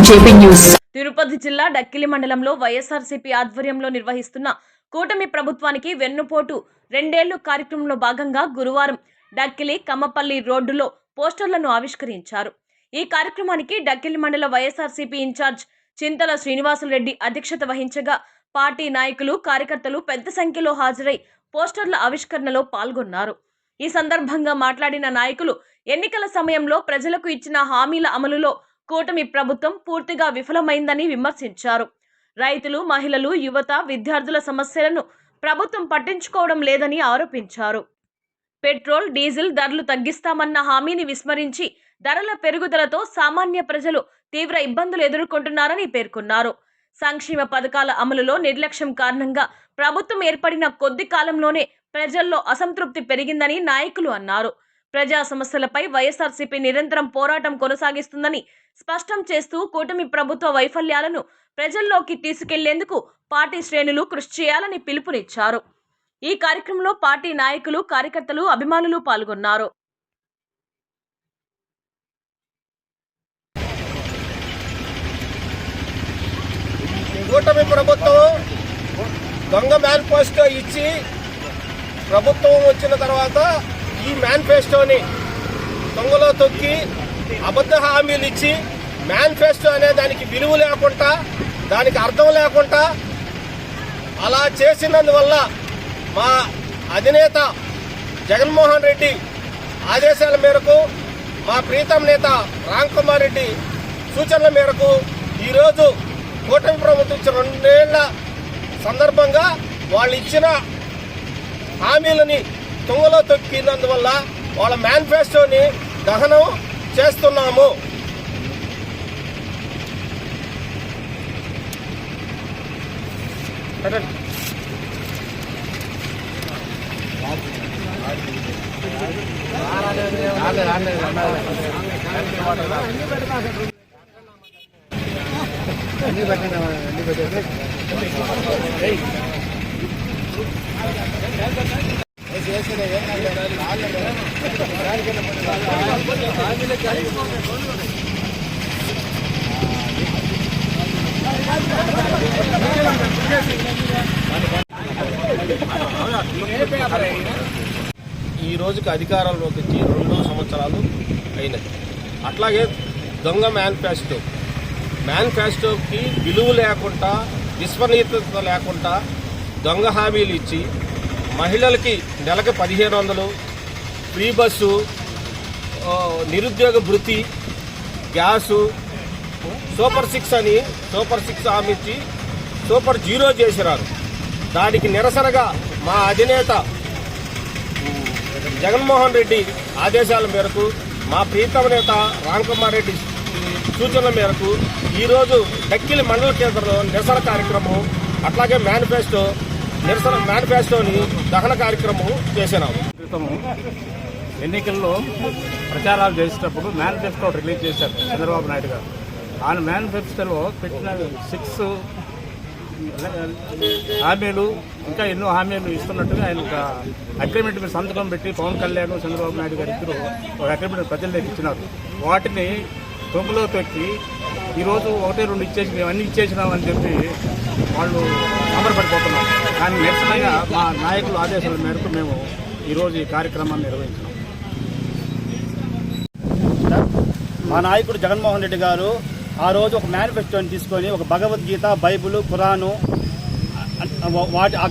తిరుపతి జిల్లా డక్కిలి మండలంలో వైఎస్ఆర్సీపీ ఆధ్వర్యంలో నిర్వహిస్తున్న కూటమి ప్రభుత్వానికి వెన్నుపోటు 2 ఏళ్లు కార్యక్రమంలో భాగంగా గురువారం డక్కిలి కమ్మపల్లి రోడ్డులో పోస్టర్లను ఆవిష్కరించారు. ఈ కార్యక్రమానికి డక్కిలి మండల వైఎస్ఆర్సీపీ ఇన్ఛార్జ్ చింతల శ్రీనివాసులరెడ్డి అధ్యక్షత వహించగా పార్టీ నాయకులు కార్యకర్తలు పెద్ద సంఖ్యలో హాజరై పోస్టర్ల ఆవిష్కరణలో పాల్గొన్నారు. ఈ సందర్భంగా మాట్లాడిన నాయకులు ఎన్నికల సమయంలో ప్రజలకు ఇచ్చిన హామీల అమలులో కూటమి ప్రభుత్వం పూర్తిగా విఫలమైందని విమర్శించారు. రైతులు, మహిళలు, యువత, విద్యార్థుల సమస్యలను ప్రభుత్వం పట్టించుకోవడం లేదని ఆరోపించారు. పెట్రోల్, డీజిల్ ధరలు తగ్గిస్తామన్న హామీని విస్మరించి ధరల పెరుగుదలతో సామాన్య ప్రజలు తీవ్ర ఇబ్బందులు ఎదుర్కొంటున్నారని పేర్కొన్నారు. సంక్షేమ పథకాల అమలులో నిర్లక్ష్యం కారణంగా ప్రభుత్వం ఏర్పడిన కొద్ది కాలంలోనే ప్రజల్లో అసంతృప్తి పెరిగిందని నాయకులు అన్నారు. ప్రజా సమస్యలపై వైఎస్ఆర్సీపీ నిరంతరం పోరాటం కొనసాగిస్తుందని స్పష్టం చేస్తూ కూటమి ప్రభుత్వ వైఫల్యాలను ప్రజల్లోకి తీసుకెళ్లేందుకు పార్టీ శ్రేణులు కృషి చేయాలని పిలుపునిచ్చారు. ఈ కార్యక్రమంలో పార్టీ నాయకులు, కార్యకర్తలు, అభిమానులు పాల్గొన్నారు. కూటమి ప్రభుత్వం దొంగ మేనిఫెస్టో ఇచ్చి ప్రభుత్వం వచ్చిన తర్వాత ఈ మేనిఫెస్టోని దొంగలో తొక్కి అబద్ధ హామీలు ఇచ్చి మేనిఫెస్టో అనే దానికి విలువ లేకుండా, దానికి అర్థం లేకుండా అలా చేసినందువల్ల మా అధినేత జగన్మోహన్ రెడ్డి ఆదేశాల మేరకు, మా ప్రీతం నేత రామ్ కుమార్ రెడ్డి సూచనల మేరకు ఈరోజు కూటమి ప్రభుత్వం ఇచ్చిన 2 ఏళ్ల సందర్భంగా వాళ్ళు ఇచ్చిన హామీలని తుంగలో తొక్కినందువల్ల వాళ్ళ మేనిఫెస్టోని దహనం చేస్తున్నాము. ఈ రోజుకి అధికారంలోకి వచ్చి 2 సంవత్సరాలు అయినది. అట్లాగే దొంగ మేనిఫెస్టోకి విలువ లేకుండా, విశ్వనీయత లేకుండా దొంగ హామీలు ఇచ్చి మహిళలకి నెలకు 1500 ఫ్రీ బస్సు, నిరుద్యోగ భృతి, గ్యాసు, సూపర్ 6 హామీ ఇచ్చి సూపర్ 0 చేసినారు. దానికి నిరసనగా మా అధినేత జగన్మోహన్ రెడ్డి ఆదేశాల మేరకు, మా ప్రీతమ నేత రామ్ కుమార్ రెడ్డి సూచనల మేరకు ఈరోజు డక్కిలి మండల కేంద్రంలో నిరసన కార్యక్రమం, అట్లాగే మేనిఫెస్టోని దహన కార్యక్రమం చేసినాము. ఎన్నికల్లో ప్రచారాలు చేసేటప్పుడు మేనిఫెస్టో రిలీజ్ చేశారు చంద్రబాబు నాయుడు గారు. ఆయన మేనిఫెస్టోలో పెట్టిన 6 హామీలు, ఇంకా ఎన్నో హామీలు ఇస్తున్నట్టుగా ఆయన ఒక అగ్రిమెంట్ మీద సంతకం పెట్టి పవన్ కళ్యాణ్, చంద్రబాబు నాయుడు గారు ఇద్దరు ఒక అగ్రిమెంట్ ప్రజల్లోకి ఇచ్చినారు. వాటిని తొంగులో తొక్కి ఈరోజు 1-2 ఇచ్చేసి మేము అన్ని ఇచ్చేసినామని చెప్పి వాళ్ళు అమరపడిపోతున్నారు. దాన్ని నిరసనగా మా నాయకుల ఆదేశాల మేరకు మేము ఈరోజు ఈ కార్యక్రమాన్ని నిర్వహించినాం. మా నాయకుడు జగన్మోహన్ రెడ్డి గారు ఆ రోజు ఒక మేనిఫెస్టోని తీసుకొని ఒక భగవద్గీత, బైబుల్, ఖురాను ఆ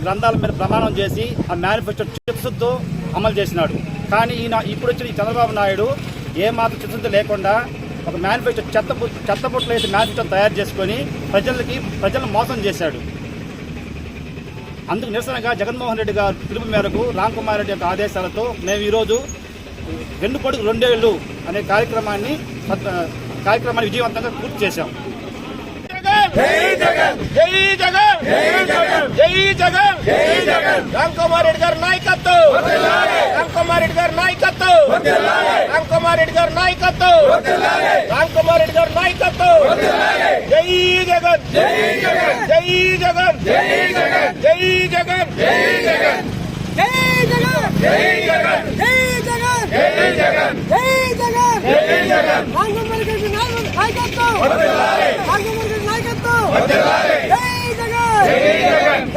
గ్రంథాల మీద ప్రమాణం చేసి ఆ మేనిఫెస్టో చిత్తశుద్ధితో అమలు చేసినాడు. కానీ ఇప్పుడు వచ్చిన ఈ చంద్రబాబు నాయుడు ఏమాత్రం చిత్తశుద్ధి లేకుండా ఒక మేనిఫెస్టో చెత్తపుట్లు వేసి మేనిఫెస్టో తయారు చేసుకొని ప్రజలను మోసం చేశాడు. అందుకు నిరసనగా జగన్మోహన్ రెడ్డి గారు పిలుపు మేరకు రామ్ కుమార్ రెడ్డి యొక్క ఆదేశాలతో మేము ఈరోజు వెన్నుపోటుకు 2 ఏళ్లు అనే కార్యక్రమాన్ని విజయవంతంగా పూర్తి చేశాం. రామ్ కుమార్ రెడ్డి గారి నాయకత్వం, రామ్ కుమార్ రెడ్డి గారి నాయకత్వం, రామ్ కుమార్ రెడ్డి గారి నాయకత్వం, రామ్ కుమార్ రెడ్డి గారి నాయకత్వం. జై జగన్, జై జగన్, జై జగన్, జై జగన్, జై జగన్, జై జగన్, జై జగన్, జై జగన్, జై జగన్, జై జగన్, జై జగన్, జై జగన్. రామ్ కుమార్ రెడ్డి గారి నాయకత్వం. నాయకత్వం. జై జగన్.